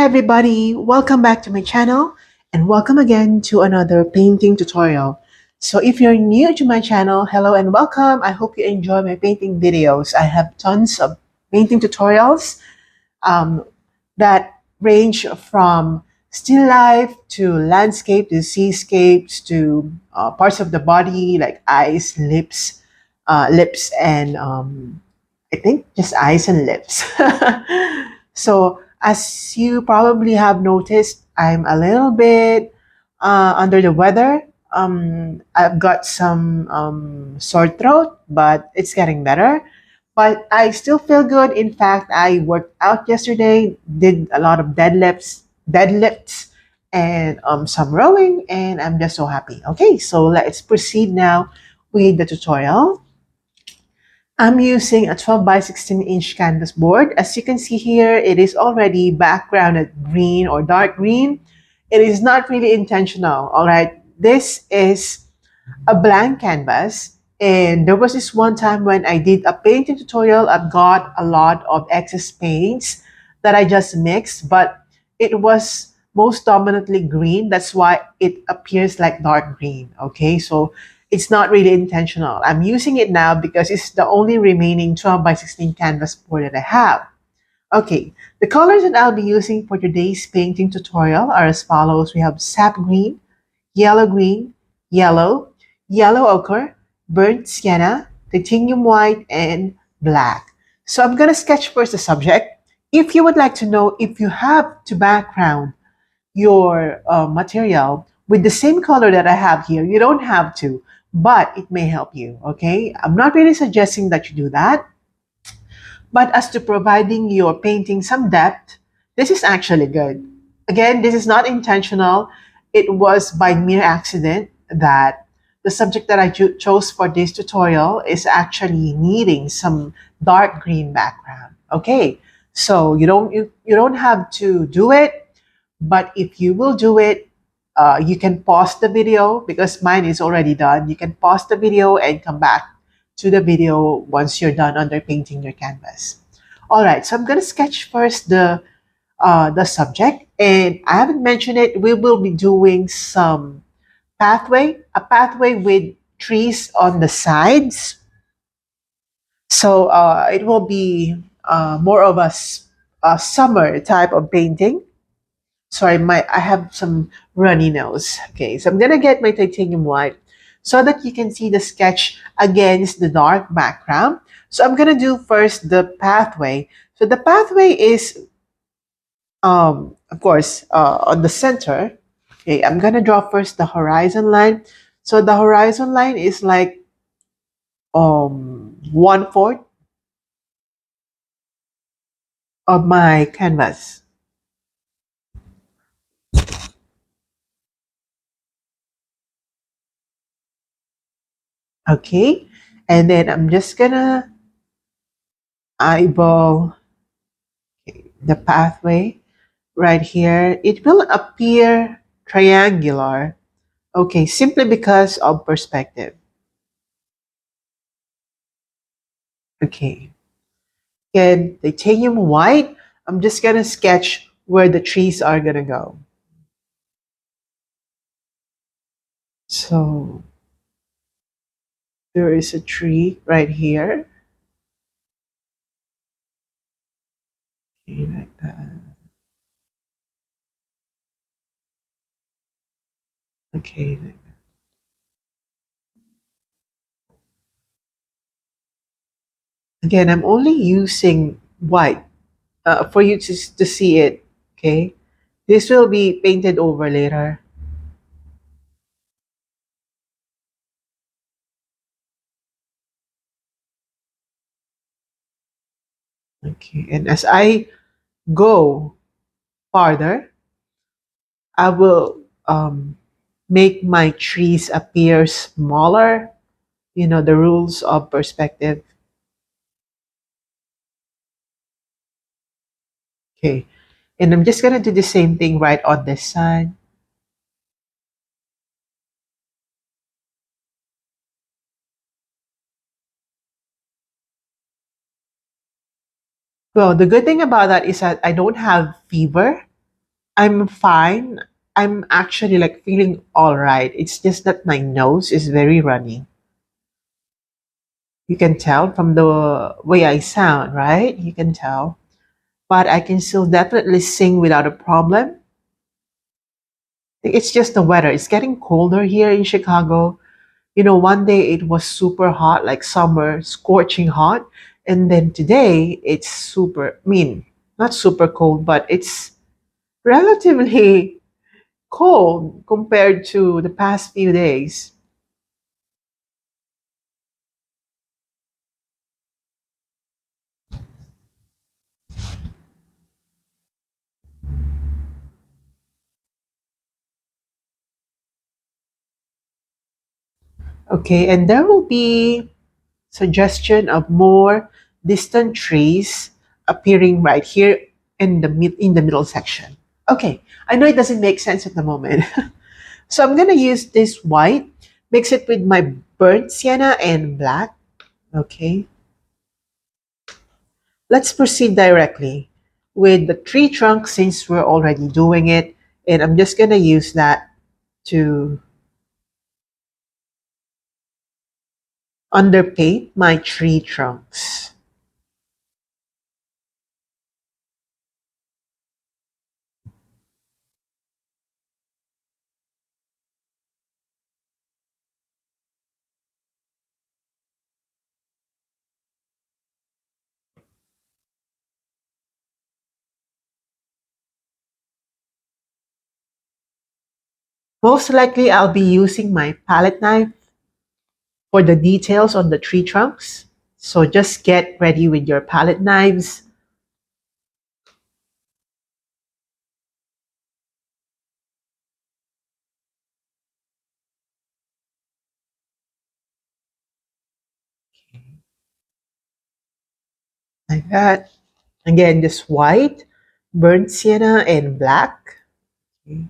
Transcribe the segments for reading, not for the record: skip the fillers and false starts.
everybody, welcome back to my channel and welcome again to another painting tutorial. So if you're new to my channel, hello and welcome. I hope you enjoy my painting videos. I have tons of painting tutorials um, that range from still life to landscape to seascapes to parts of the body like eyes, lips and I think just eyes and lips. So as you probably have noticed, I'm a little bit under the weather. I've got some sore throat, but it's getting better. But I still feel good. In fact, I worked out yesterday, did a lot of deadlifts, and some rowing, and I'm just so happy. Okay, so let's proceed now with the tutorial. I'm using a 12 by 16 inch canvas board. As you can see here, it is already backgrounded green or dark green. It is not really intentional, all right? This is a blank canvas. And there was this one time when I did a painting tutorial, I've got a lot of excess paints that I just mixed, but it was most dominantly green. That's why it appears like dark green, okay? So it's not really intentional. I'm using it now because it's the only remaining 12 by 16 canvas board that I have. Okay, the colors that I'll be using for today's painting tutorial are as follows. We have sap green, yellow green, yellow, yellow ochre, burnt sienna, titanium white, and black. So I'm going to sketch first the subject. If you would like to know if you have to background your material with the same color that I have here, you don't have to, but it may help you, okay? I'm not really suggesting that you do that, but as to providing your painting some depth, this is actually good. Again, this is not intentional. It was by mere accident that the subject that I chose for this tutorial is actually needing some dark green background. Okay, so you don't have to do it, but if you will do it, you can pause the video because mine is already done. You can pause the video and come back to the video once you're done under painting your canvas. All right, so I'm going to sketch first the subject, and I haven't mentioned it. We will be doing some a pathway with trees on the sides. So it will be more of a summer type of painting. Sorry, I have some runny nose. Okay, so I'm gonna get my titanium white so that you can see the sketch against the dark background. So I'm gonna do first the pathway. So the pathway is, of course, on the center. Okay, I'm gonna draw first the horizon line. So the horizon line is like 1/4 of my canvas. Okay, and then I'm just gonna eyeball the pathway right here. It will appear triangular. Okay, simply because of perspective. Okay, again, titanium white. I'm just gonna sketch where the trees are gonna go. So there is a tree right here. Okay, like that. Okay. Again, I'm only using white for you to see it. Okay, this will be painted over later. Okay, and as I go farther, I will make my trees appear smaller. You know, the rules of perspective. Okay, and I'm just gonna do the same thing right on this side. Well, the good thing about that is that I don't have fever. I'm fine. I'm actually like feeling all right. It's just that my nose is very runny. You can tell from the way I sound, right? You can tell. But I can still definitely sing without a problem. It's just the weather. It's getting colder here in Chicago. You know, one day it was super hot, like summer, scorching hot. And then today it's super, I mean, not super cold, but it's relatively cold compared to the past few days. Okay, and there will be suggestion of more distant trees appearing right here in the in the middle section. Okay, I know it doesn't make sense at the moment. So I'm gonna use this white, mix it with my burnt sienna and black. Okay, let's proceed directly with the tree trunk since we're already doing it. And I'm just gonna use that to underpaint my tree trunks. Most likely I'll be using my palette knife for the details on the tree trunks. So just get ready with your palette knives. Like that. Again, just white, burnt sienna, and black. Okay.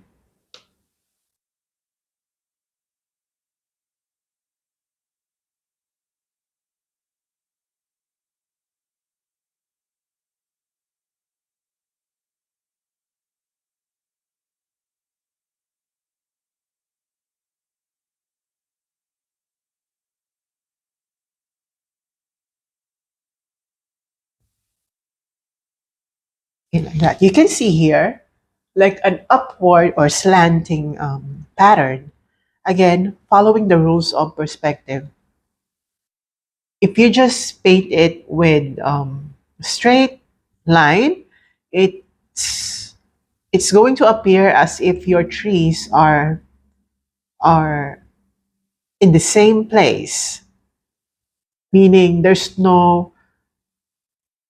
Like that. You can see here like an upward or slanting pattern. Again, following the rules of perspective. If you just paint it with straight line, it's it's going to appear as if your trees are in the same place, meaning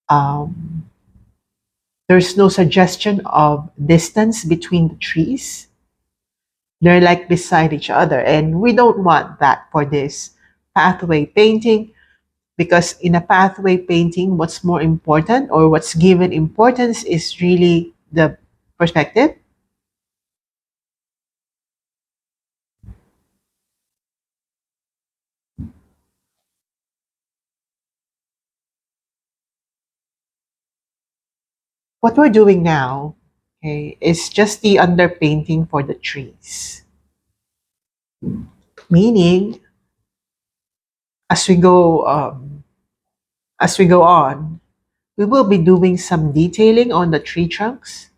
um, there's no suggestion of distance between the trees. They're like beside each other, and we don't want that for this pathway painting, because in a pathway painting, what's more important or what's given importance is really the perspective. What we're doing now, okay, is just the underpainting for the trees, meaning as we go on, we will be doing some detailing on the tree trunks.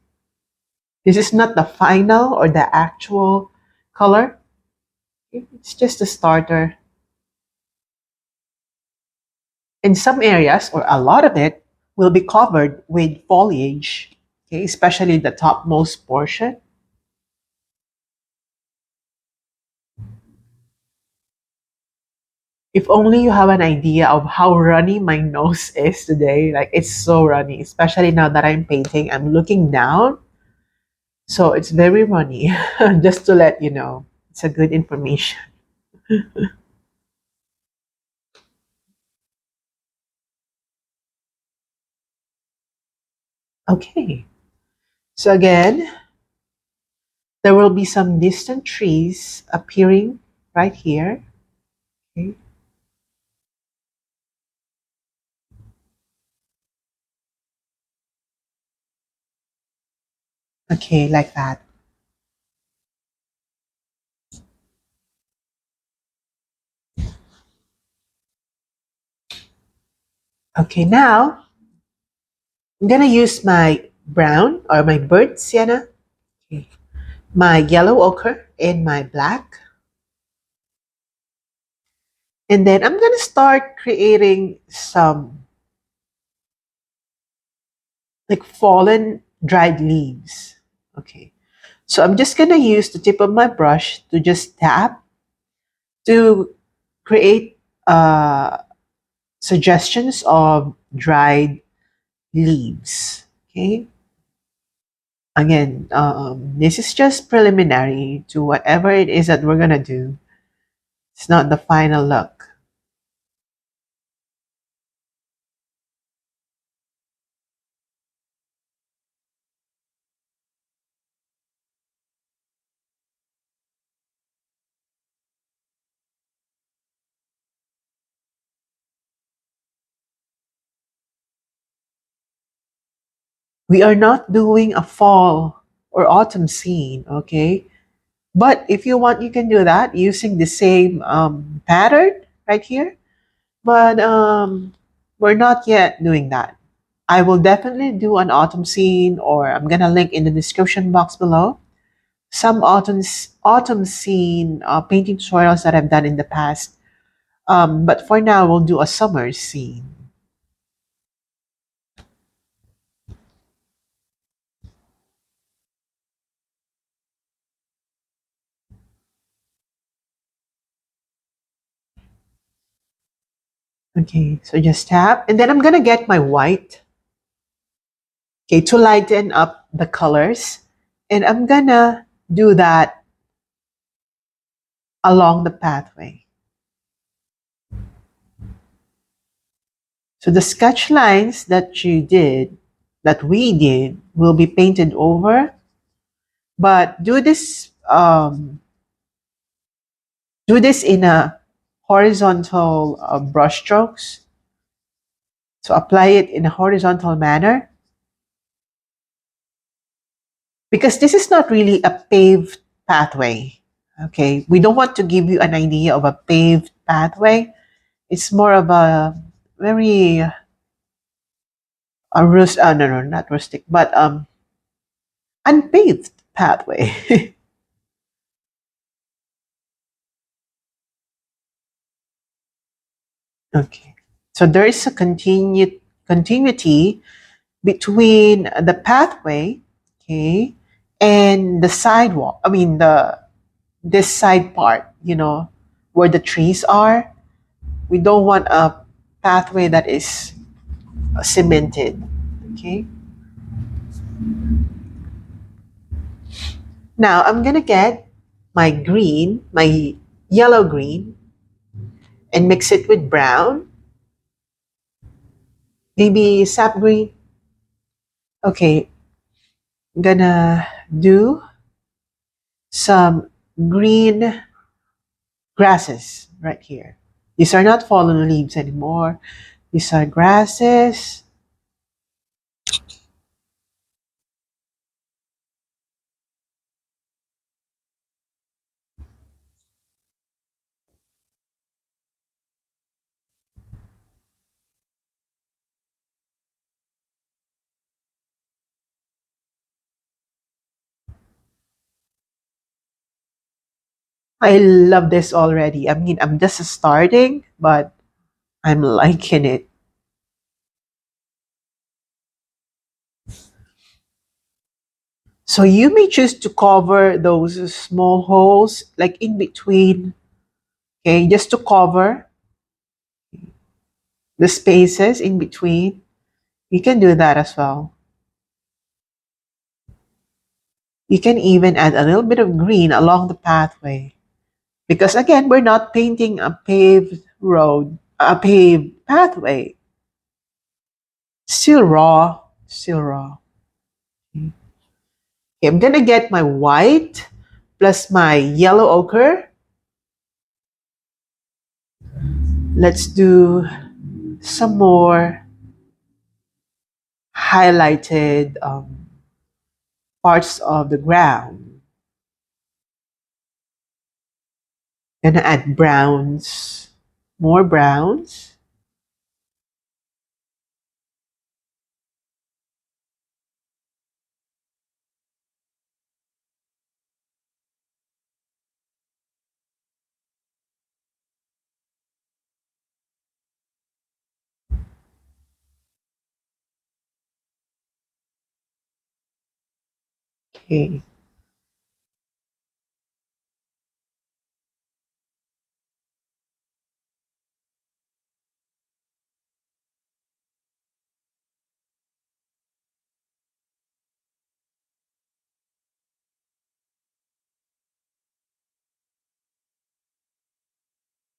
This is not the final or the actual color. It's just a starter. In some areas, or a lot of it, will be covered with foliage, okay, especially the topmost portion. If only you have an idea of how runny my nose is today. Like it's so runny, especially now that I'm painting. I'm looking down, so it's very runny. Just to let you know, it's a good information. Okay, so again, there will be some distant trees appearing right here. Okay. Okay, like that. Okay, now I'm gonna use my brown or my burnt sienna, okay, my yellow ochre, and my black. And then I'm gonna start creating some like fallen dried leaves. Okay. So I'm just gonna use the tip of my brush to just tap to create suggestions of dried leaves. Okay. Again, this is just preliminary to whatever it is that we're gonna do. It's not the final look. We are not doing a fall or autumn scene, okay? But if you want, you can do that using the same pattern right here. But we're not yet doing that. I will definitely do an autumn scene, or I'm gonna link in the description box below some autumn scene painting tutorials that I've done in the past. But for now, we'll do a summer scene. Okay, so just tap, and then I'm gonna get my white, okay, to lighten up the colors, and I'm gonna do that along the pathway. So the sketch lines that we did, will be painted over, but do this in a horizontal brush strokes. So apply it in a horizontal manner because this is not really a paved pathway. Okay, we don't want to give you an idea of a paved pathway. It's more of a very no, no, not rustic, but unpaved pathway. Okay. So there is a continuity between the pathway, okay, and the sidewalk. I mean the this side part, where the trees are. We don't want a pathway that is cemented. Okay. Now I'm gonna get my yellow green, and mix it with brown, maybe sap green. Okay, I'm gonna do some green grasses right here. These are not fallen leaves anymore. These are grasses. I love this already. I mean, I'm just starting, but I'm liking it. So you may choose to cover those small holes, like in between, okay, just to cover the spaces in between. You can do that as well. You can even add a little bit of green along the pathway. Because again, we're not painting a paved road, a paved pathway. Still raw, still raw. Okay, I'm gonna get my white plus my yellow ochre. Let's do some more highlighted parts of the ground. Gonna add browns, more browns. Okay.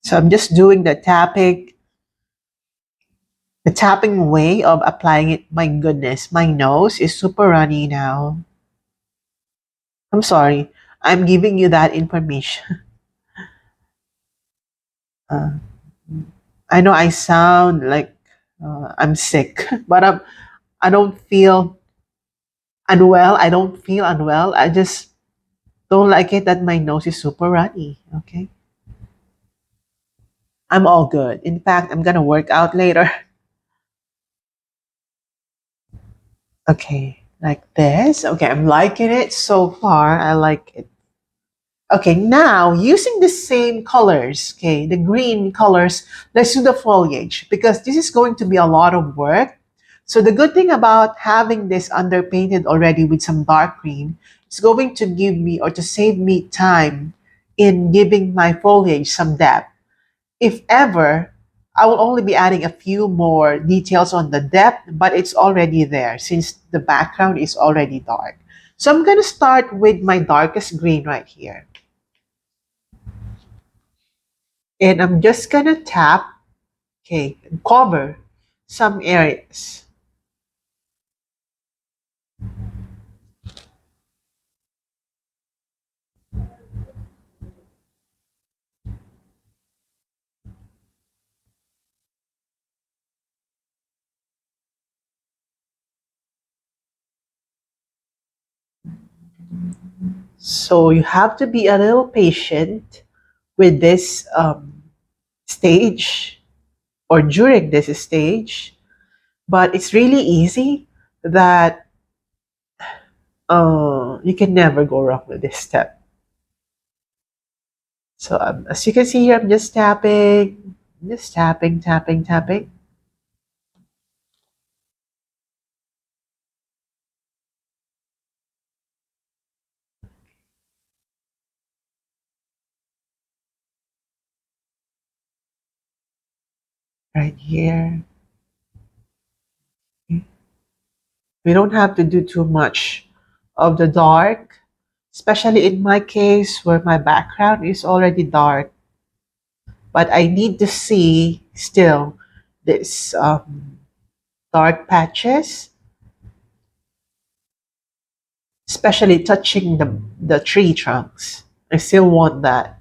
So I'm just doing the tapping way of applying it. My goodness, my nose is super runny now. I'm sorry. I'm giving you that information. Uh, I know I sound like I'm sick, but I don't feel unwell. I don't feel unwell. I just don't like it that my nose is super runny. Okay. I'm all good. In fact, I'm gonna work out later. Okay, like this. Okay, I'm liking it so far. I like it. Okay, now using the same colors, okay, the green colors, let's do the foliage because this is going to be a lot of work. So the good thing about having this underpainted already with some dark green is going to give me or to save me time in giving my foliage some depth. If ever, I will only be adding a few more details on the depth, but it's already there since the background is already dark. So I'm going to start with my darkest green right here. And I'm just going to tap, okay, and cover some areas. So you have to be a little patient with this stage or during this stage, but it's really easy that you can never go wrong with this step. So as you can see here, I'm just tapping, tapping, tapping. Right here. We don't have to do too much of the dark, especially in my case where my background is already dark. But I need to see still this dark patches, especially touching the tree trunks. I still want that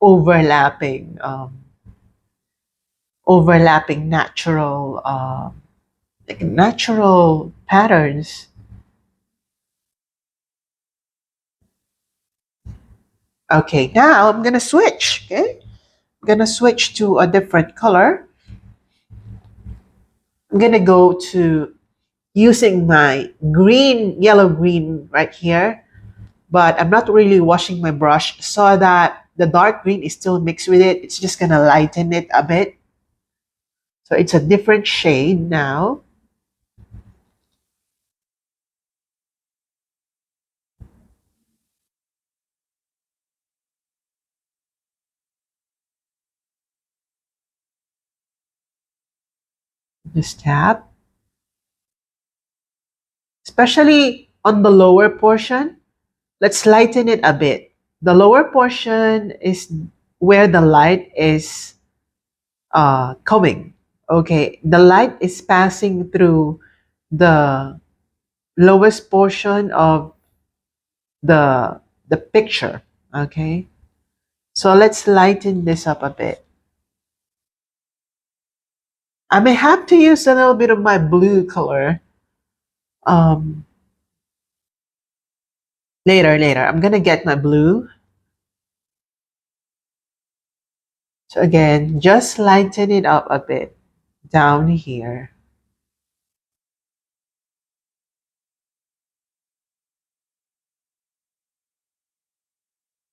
overlapping, overlapping natural, like natural patterns. Okay, now I'm gonna switch. Okay, I'm gonna switch to a different color. I'm gonna go to using my green, yellow green right here, but I'm not really washing my brush so that the dark green is still mixed with it. It's just gonna lighten it a bit. So it's a different shade now. Just tap, especially on the lower portion. Let's lighten it a bit. The lower portion is where the light is coming. Okay, the light is passing through the lowest portion of the picture. Okay, so let's lighten this up a bit. I may have to use a little bit of my blue color. Um, Later. I'm gonna get my blue. So again, just lighten it up a bit down here.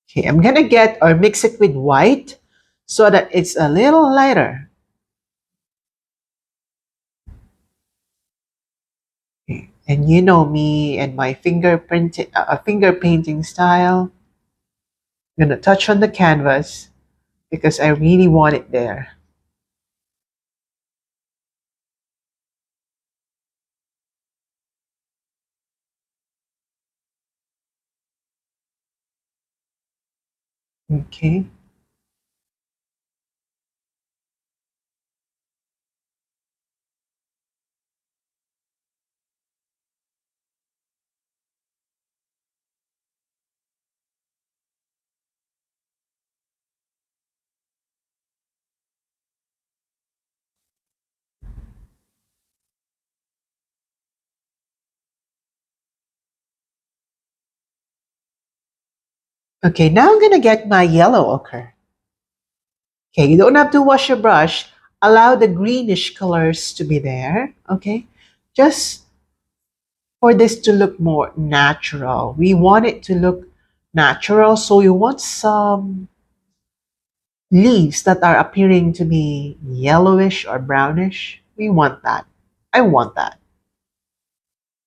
Okay, I'm gonna get or mix it with white so that it's a little lighter. Okay. And you know me and my finger painting style. I'm gonna touch on the canvas because I really want it there. Okay. Okay, now I'm gonna get my yellow ochre. Okay, you don't have to wash your brush. Allow the greenish colors to be there. Okay, just for this to look more natural. We want it to look natural, so you want some leaves that are appearing to be yellowish or brownish. We want that. I want that.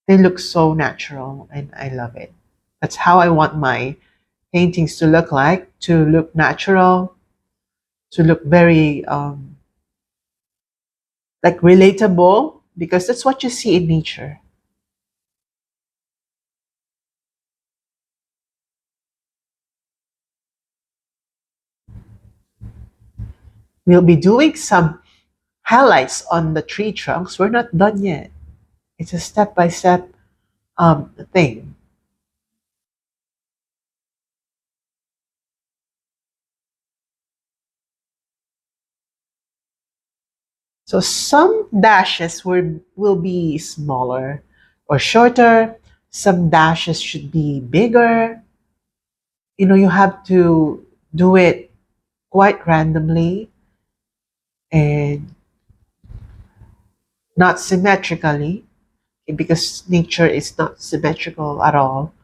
They look so natural and I love it. That's how I want my paintings to look like, to look natural, to look very like relatable, because that's what you see in nature. We'll be doing some highlights on the tree trunks. We're not done yet. It's a step by step thing. So some dashes will be smaller or shorter. Some dashes should be bigger. You know, you have to do it quite randomly and not symmetrically, because nature is not symmetrical at all.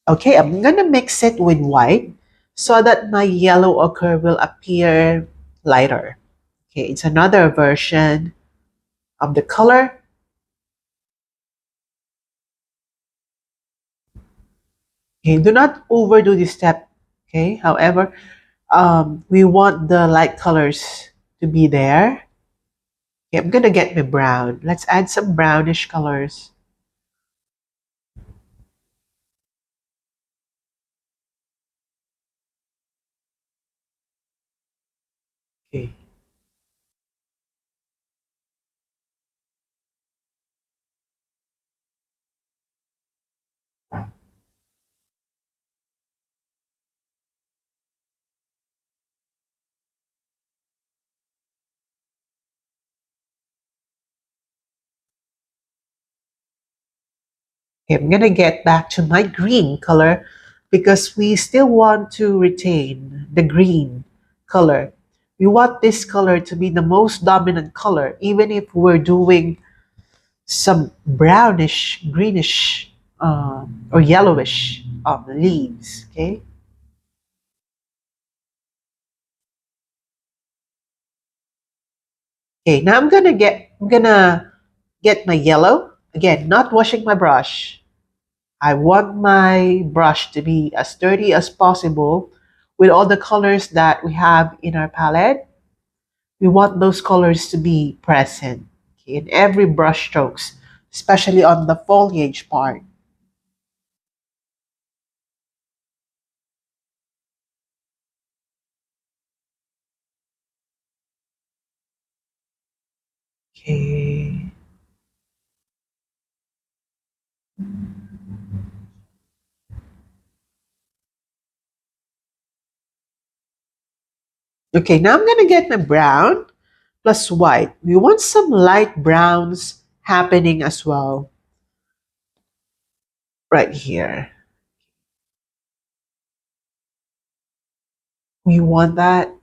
Okay, I'm gonna mix it with white so that my yellow ochre will appear lighter. Okay, it's another version of the color. Okay, do not overdo this step. Okay, however, we want the light colors to be there. Okay, I'm gonna get my brown. Let's add some brownish colors. Okay. Okay, I'm gonna get back to my green color because we still want to retain the green color. We want this color to be the most dominant color, even if we're doing some brownish, greenish, or yellowish leaves. Okay. Okay. Now I'm gonna get my yellow again. Not washing my brush. I want my brush to be as sturdy as possible with all the colors that we have in our palette. We want those colors to be present, okay, in every brush strokes, especially on the foliage part. Okay. Okay, now I'm gonna get my brown plus white. We want some light browns happening as well right here. We want that.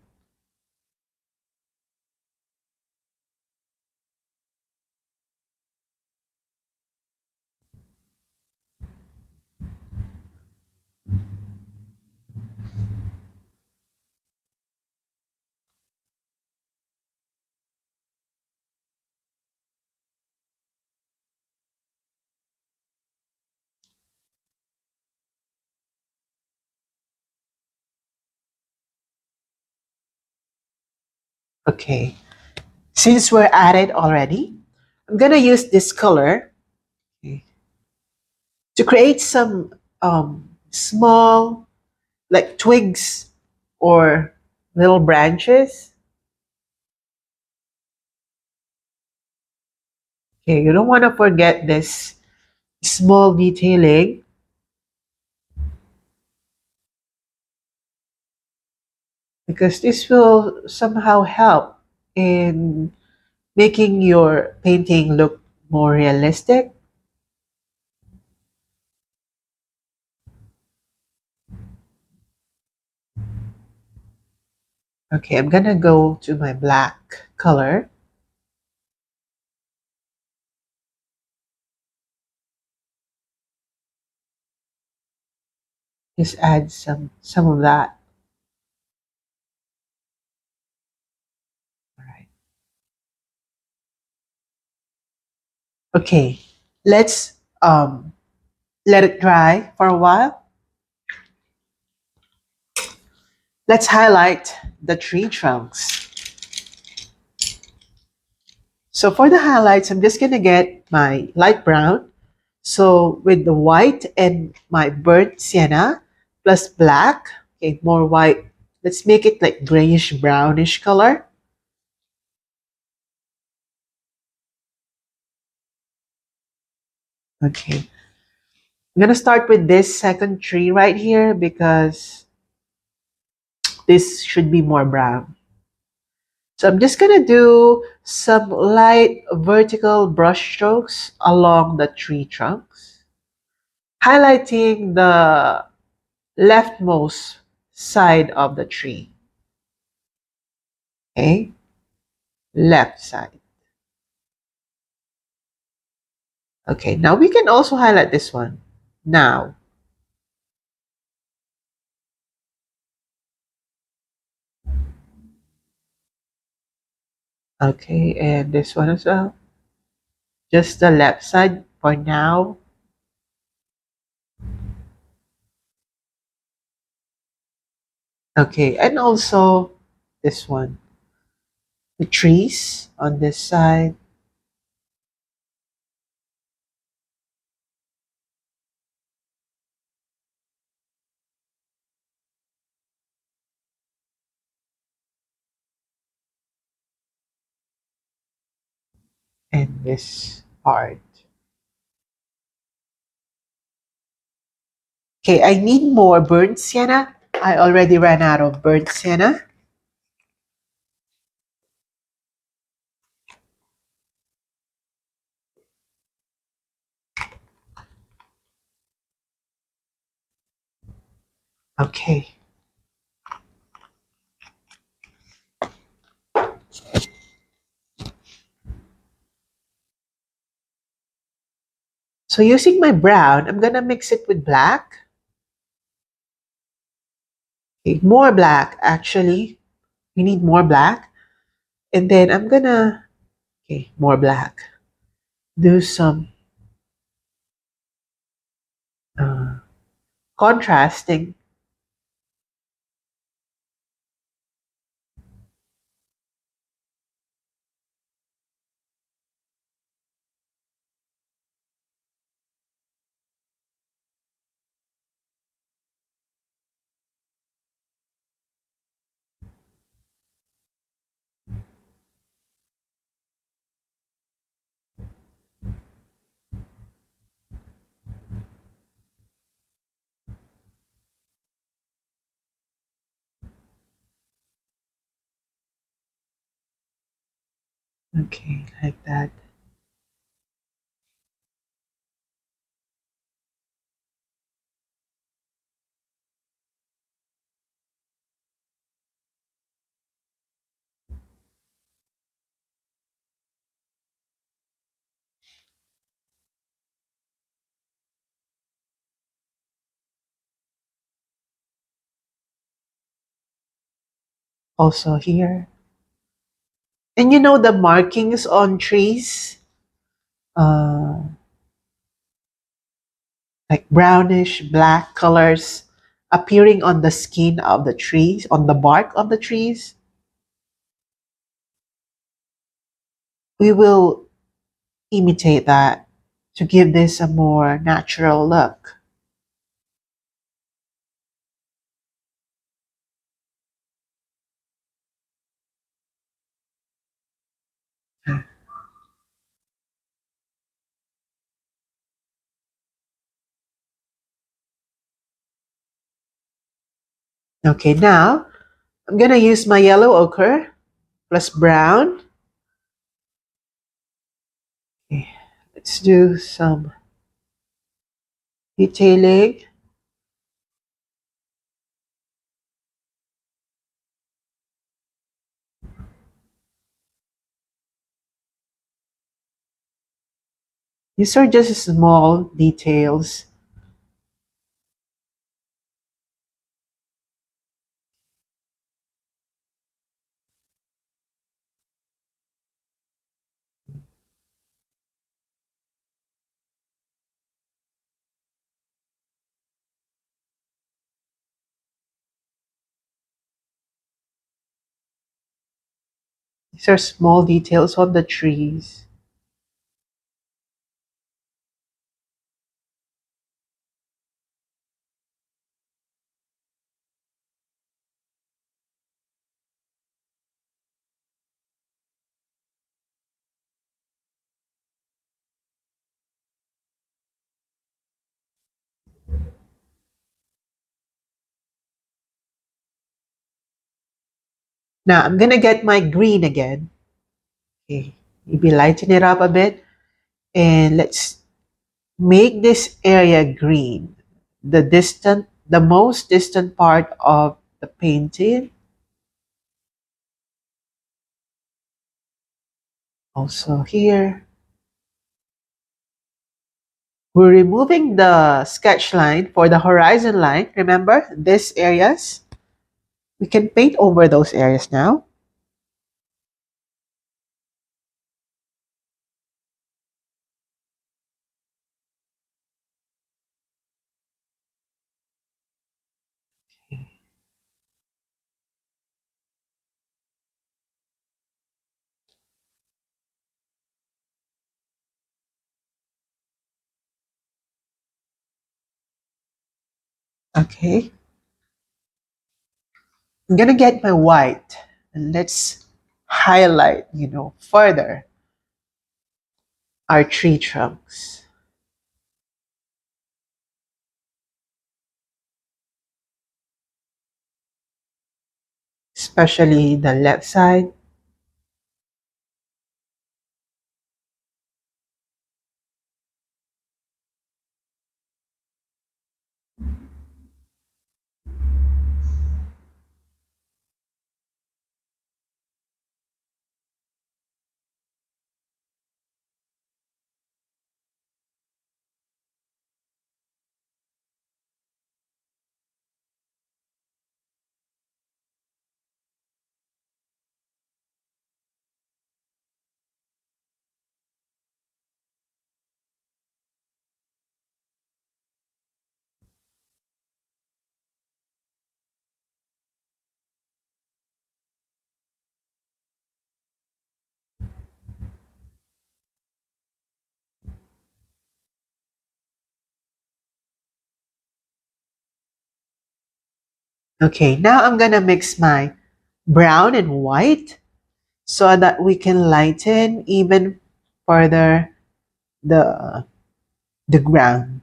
Okay, since we're at it already, I'm gonna use this color, okay, to create some small like twigs or little branches. Okay, you don't want to forget this small detailing because this will somehow help in making your painting look more realistic. Okay, I'm gonna go to my black color. Just add some of that. All right. Okay, let's let it dry for a while. Let's highlight the tree trunks. So for the highlights, I'm just gonna get my light brown. So with the white and my burnt sienna plus black, okay, more white. Let's make it like grayish brownish color. Okay. I'm gonna start with this second tree right here because this should be more brown. So I'm just gonna do some light vertical brush strokes along the tree trunks, highlighting the leftmost side of the tree. Okay, left side. Okay, now we can also highlight this one. Now, okay, and this one as well. Just the left side for now. Okay, and also this one. The trees on this side and this part. Okay, I need more burnt sienna. I already ran out of burnt sienna. Okay. So using my brown, I'm gonna mix it with black. Okay, more black actually. We need more black. And then I'm gonna, okay, more black. Do some uh, contrasting. Okay, like that. Also here. And you know the markings on trees? Uh, like brownish black colors appearing on the skin of the trees, on the bark of the trees. We will imitate that to give this a more natural look. Okay, now I'm gonna use my yellow ochre plus brown. Okay, let's do some detailing. These are just small details. These are small details on the trees. Now I'm gonna get my green again. Okay, maybe lighten it up a bit, and let's make this area green. The most distant part of the painting. Also here, we're removing the sketch line for the horizon line. Remember these areas? We can paint over those areas now. Okay. I'm gonna get my white and let's highlight, further our tree trunks, especially the left side. Okay, now I'm gonna mix my brown and white so that we can lighten even further the the ground.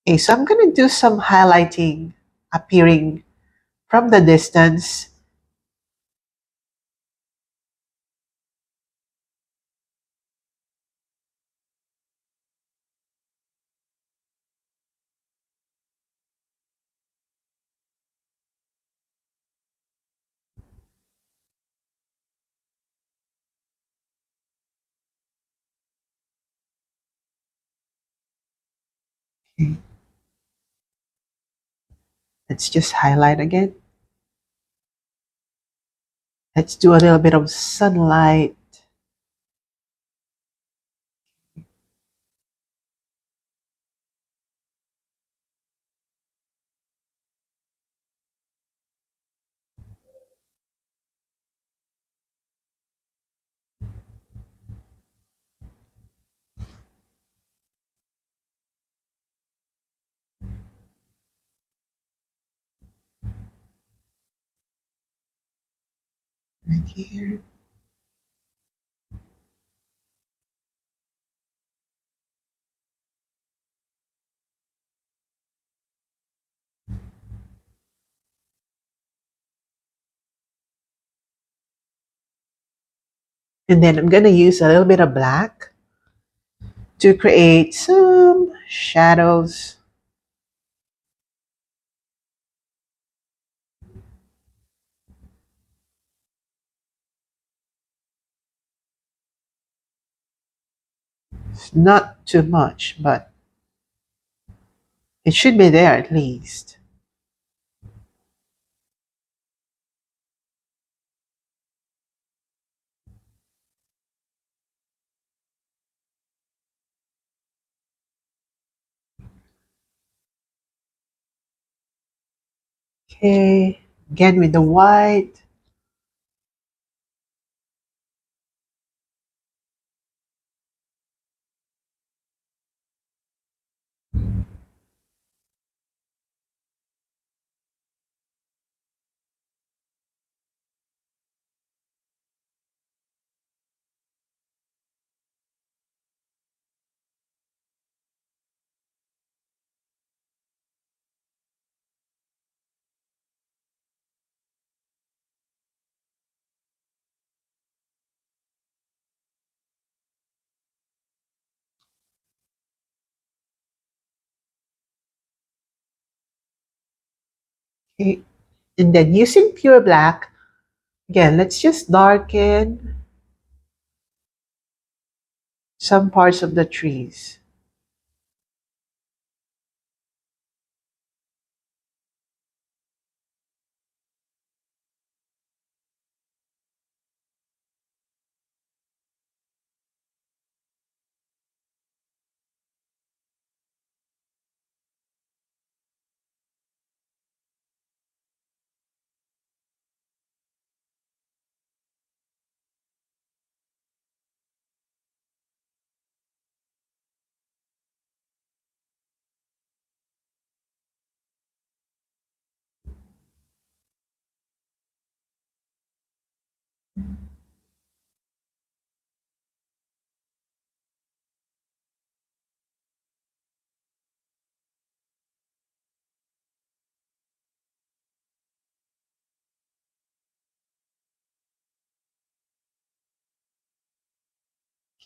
Okay, so I'm gonna do some highlighting appearing from the distance. Okay, let's just highlight again. Let's do a little bit of sunlight right here. And then I'm gonna use a little bit of black to create some shadows. It's not too much, but it should be there at least. Okay, again with the white. Okay, and then using pure black, again, let's just darken some parts of the trees.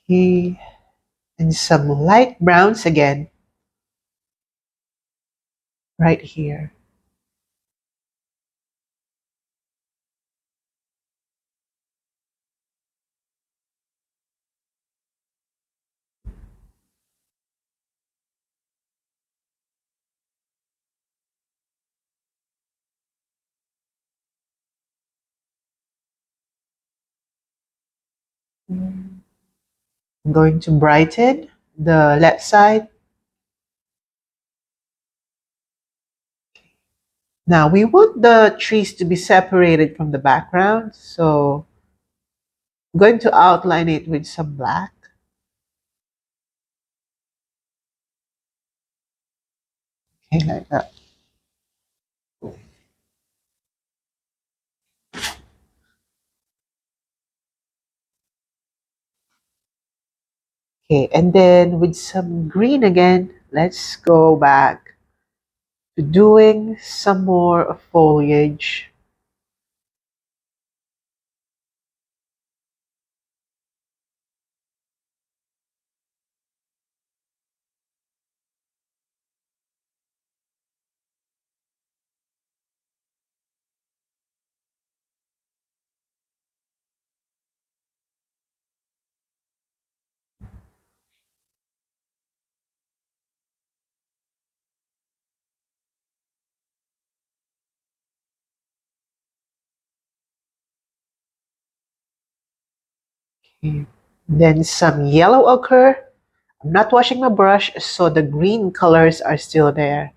Okay, and some light browns again, right here. I'm going to brighten the left side. Now we want the trees to be separated from the background, so I'm going to outline it with some black. Okay, like that. Okay, and then with some green again, let's go back. doing some more foliage. Okay. Then some yellow ochre. I'm not washing my brush, so the green colors are still there.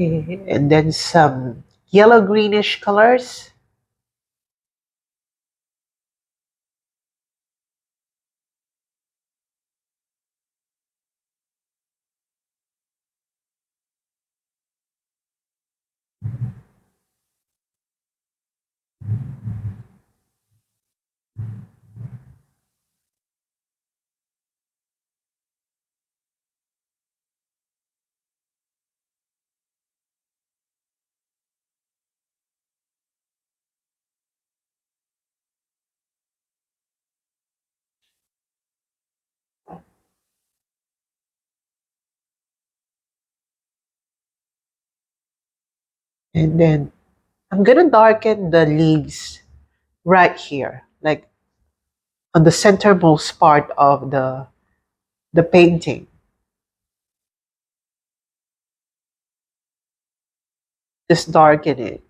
Okay. And then some yellow greenish colors. And then I'm gonna darken the leaves right here, like on the centermost part of the painting. Just darken it.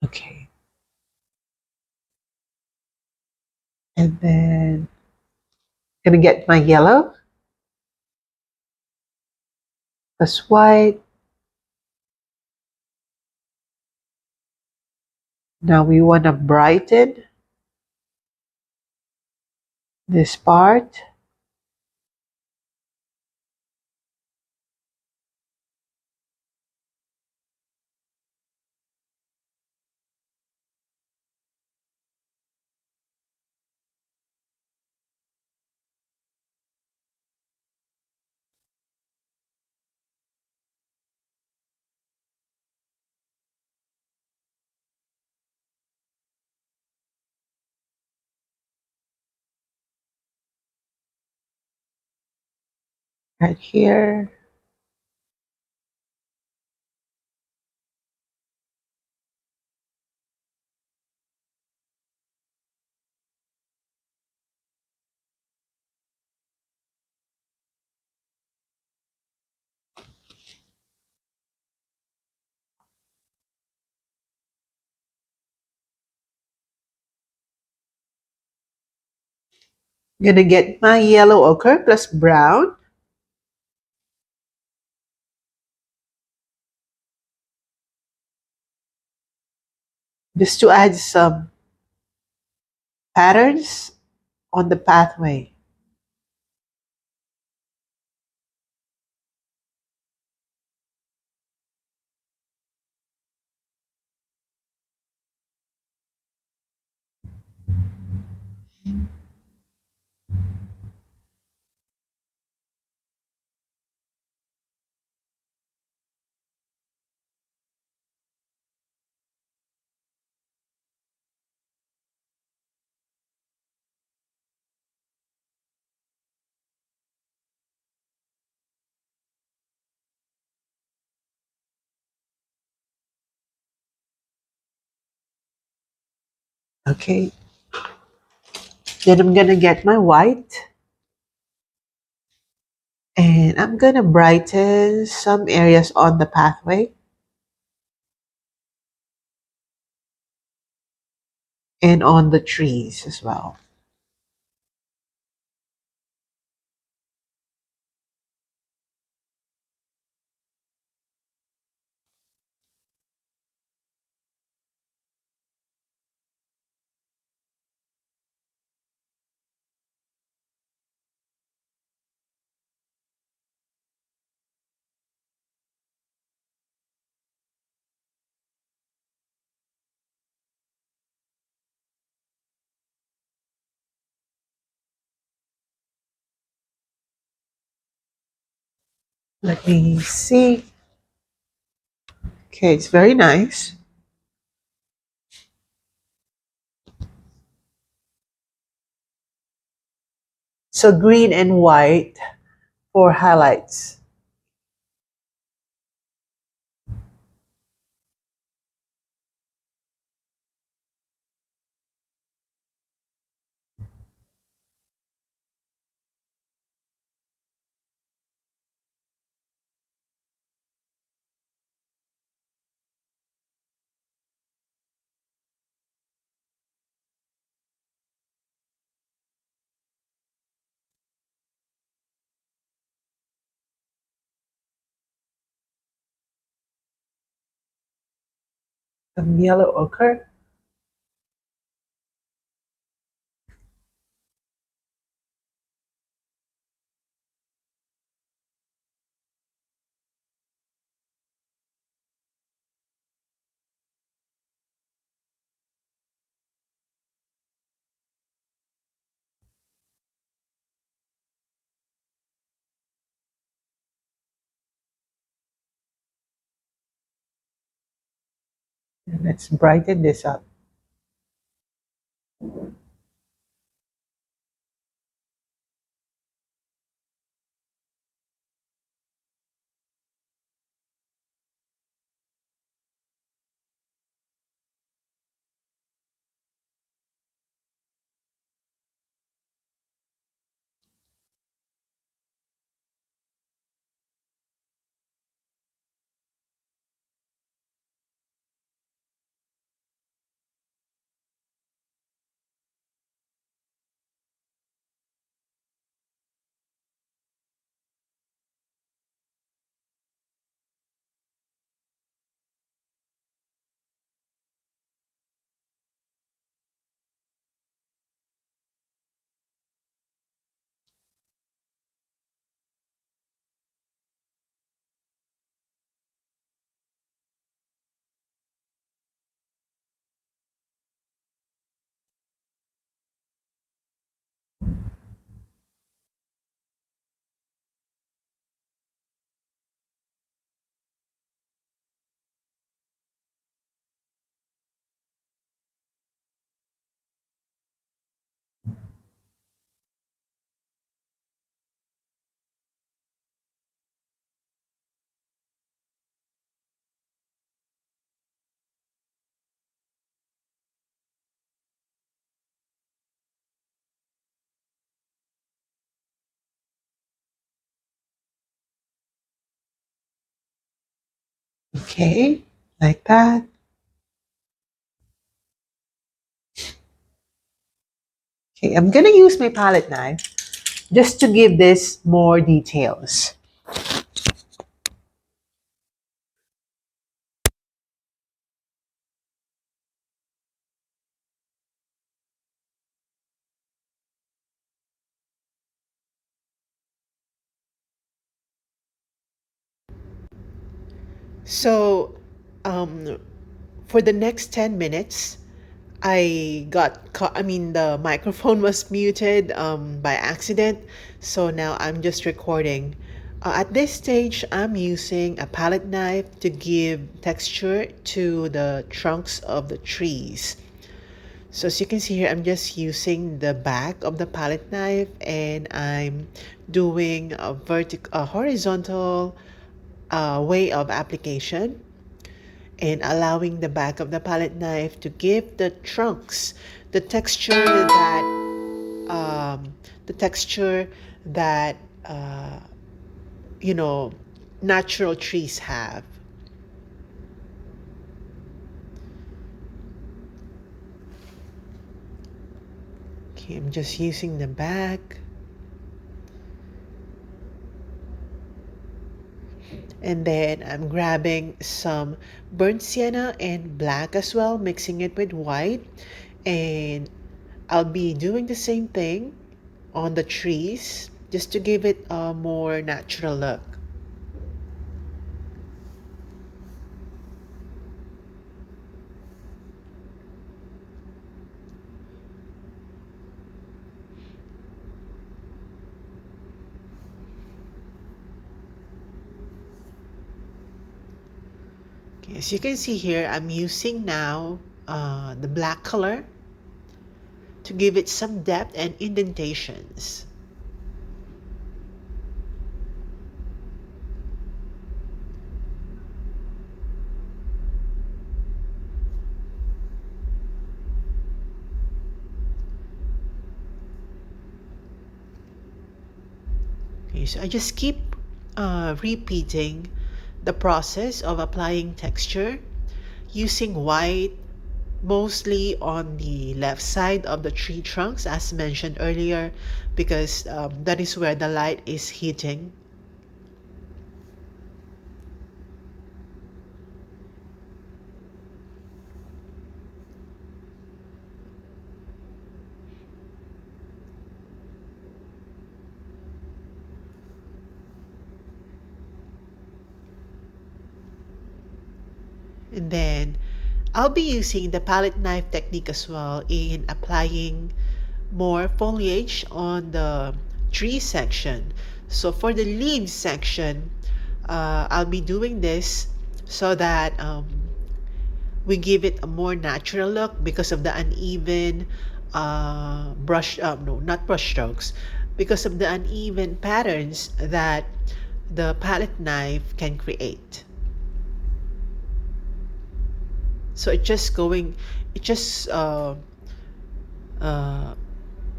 Okay. And then gonna get my yellow plus white. Now we wanna brighten this part. Right here. Gonna get my yellow ochre plus brown. Just to add some patterns on the pathway. Okay. Then I'm gonna get my white and I'm gonna brighten some areas on the pathway. and on the trees as well. Let me see. Okay, it's very nice. So green and white for highlights. Yellow ochre. And let's brighten this up. Okay, like that. Okay, I'm gonna use my palette knife just to give this more details. So, um, for the next 10 minutes, I mean, the microphone was muted by accident. So now I'm just recording. At this stage, I'm using a palette knife to give texture to the trunks of the trees. So as you can see here, I'm just using the back of the palette knife and I'm doing a horizontal way of application and allowing the back of the palette knife to give the trunks the texture that um, the texture that uh, you know natural trees have. Okay, I'm just using the back. And then I'm grabbing some burnt sienna and black as well, mixing it with white. And I'll be doing the same thing on the trees just to give it a more natural look. Okay, as you can see here, I'm using now the black color to give it some depth and indentations. Okay, so I just keep repeating the process of applying texture using white mostly on the left side of the tree trunks as mentioned earlier because that is where the light is hitting. And then I'll be using the palette knife technique as well in applying more foliage on the tree section. So for the leaves section, I'll be doing this so that we give it a more natural look because of the uneven no, not brush strokes, because of the uneven patterns that the palette knife can create. So it just uh,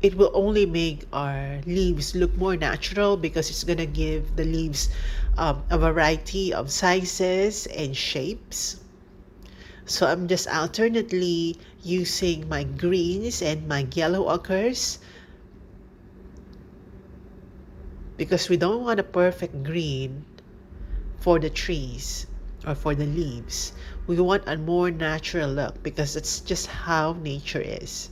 it will only make our leaves look more natural because it's gonna give the leaves a variety of sizes and shapes. So I'm just alternately using my greens and my yellow ochres because we don't want a perfect green for the trees or for the leaves. We want a more natural look because that's just how nature is.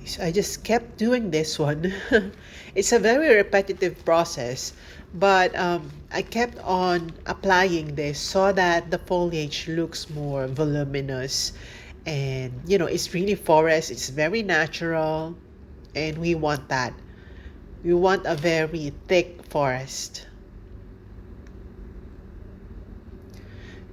So I just kept doing this one. It's a very repetitive process, but I kept on applying this so that the foliage looks more voluminous. And it's really forest, it's very natural, and we want that. We want a very thick forest.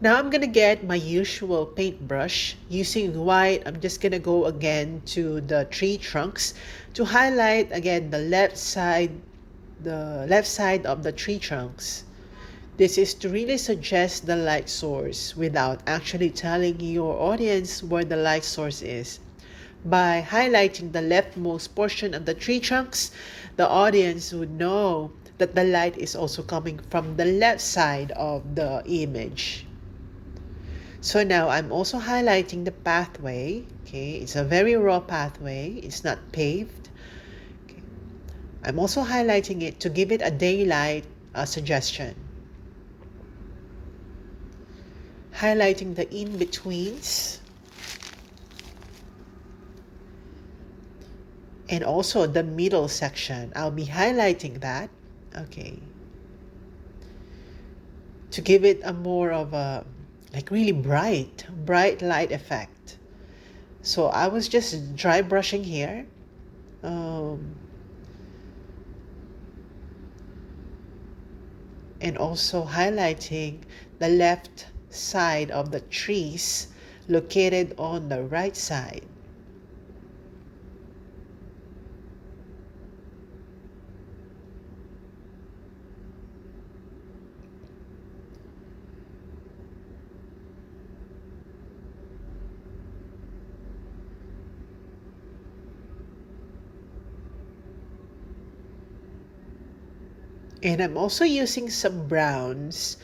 Now I'm gonna get my usual paintbrush. Using white, I'm just gonna go again to the tree trunks to highlight again the left side of the tree trunks. This is to really suggest the light source without actually telling your audience where the light source is. By highlighting the leftmost portion of the tree trunks, the audience would know that the light is also coming from the left side of the image. So now I'm also highlighting the pathway. Okay, it's a very raw pathway. It's not paved. Okay. I'm also highlighting it to give it a daylight suggestion. Highlighting the in-betweens. And also the middle section. I'll be highlighting that. Okay. To give it a more of a like really bright light effect. So I was just dry brushing here. And also highlighting the left side of the trees located on the right side. And I'm also using some browns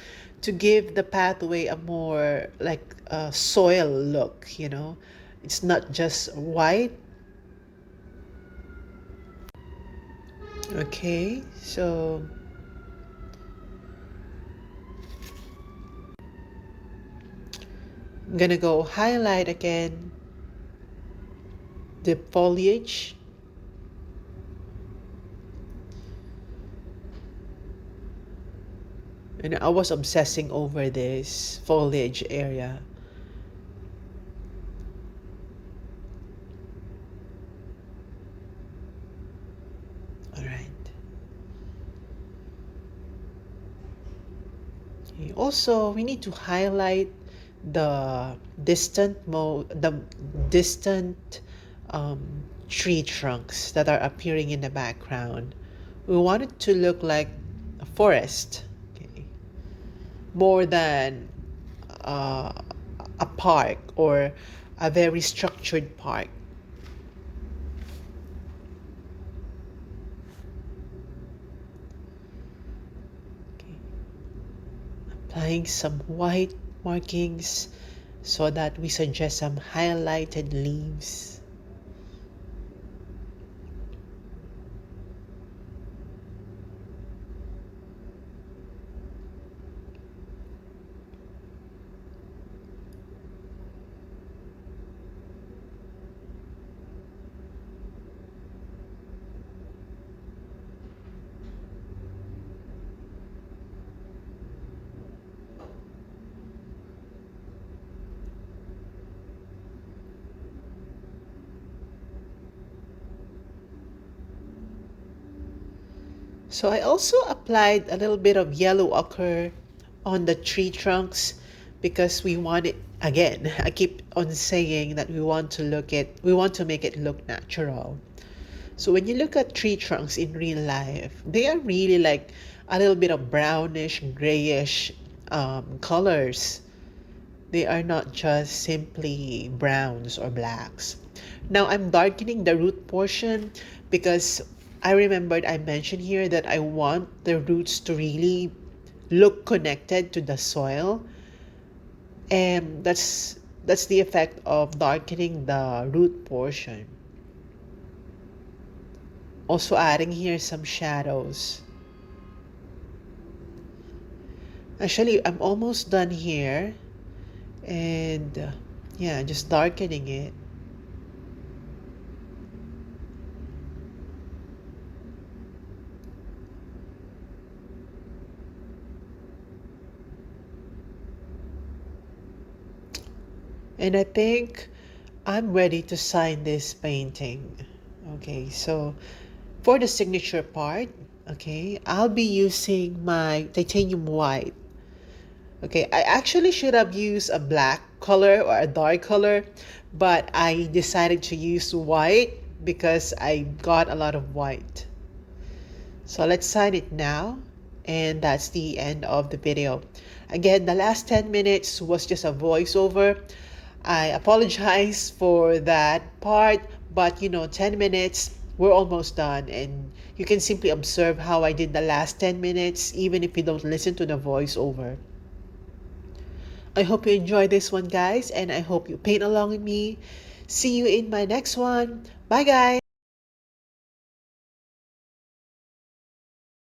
to give the pathway a more like a soil look, you know. It's not just white. Okay, so I'm gonna go highlight again the foliage. And I was obsessing over this foliage area. All right. Okay. Also, we need to highlight the distant tree trunks that are appearing in the background. We want it to look like a forest, okay, more than uh, a park or a very structured park. Okay. Applying some white markings so that we suggest some highlighted leaves. So I also applied a little bit of yellow ochre on the tree trunks because we want it again. I keep on saying that we want to make it look natural. So when you look at tree trunks in real life, they are really like a little bit of brownish, grayish colors. They are not just simply browns or blacks. Now I'm darkening the root portion because I remembered I mentioned here that I want the roots to really look connected to the soil. And that's the effect of darkening the root portion. Also adding here some shadows. Actually, I'm almost done here. And yeah, just darkening it. And I think I'm ready to sign this painting. Okay, so for the signature part, okay, I'll be using my titanium white. Okay, I actually should have used a black color or a dark color, but I decided to use white because I got a lot of white. So let's sign it now. And that's the end of the video. Again, the last 10 minutes was just a voiceover. I apologize for that part, but 10 minutes, we're almost done. And you can simply observe how I did the last 10 minutes, even if you don't listen to the voiceover. I hope you enjoy this one, guys, and I hope you paint along with me. See you in my next one. Bye, guys.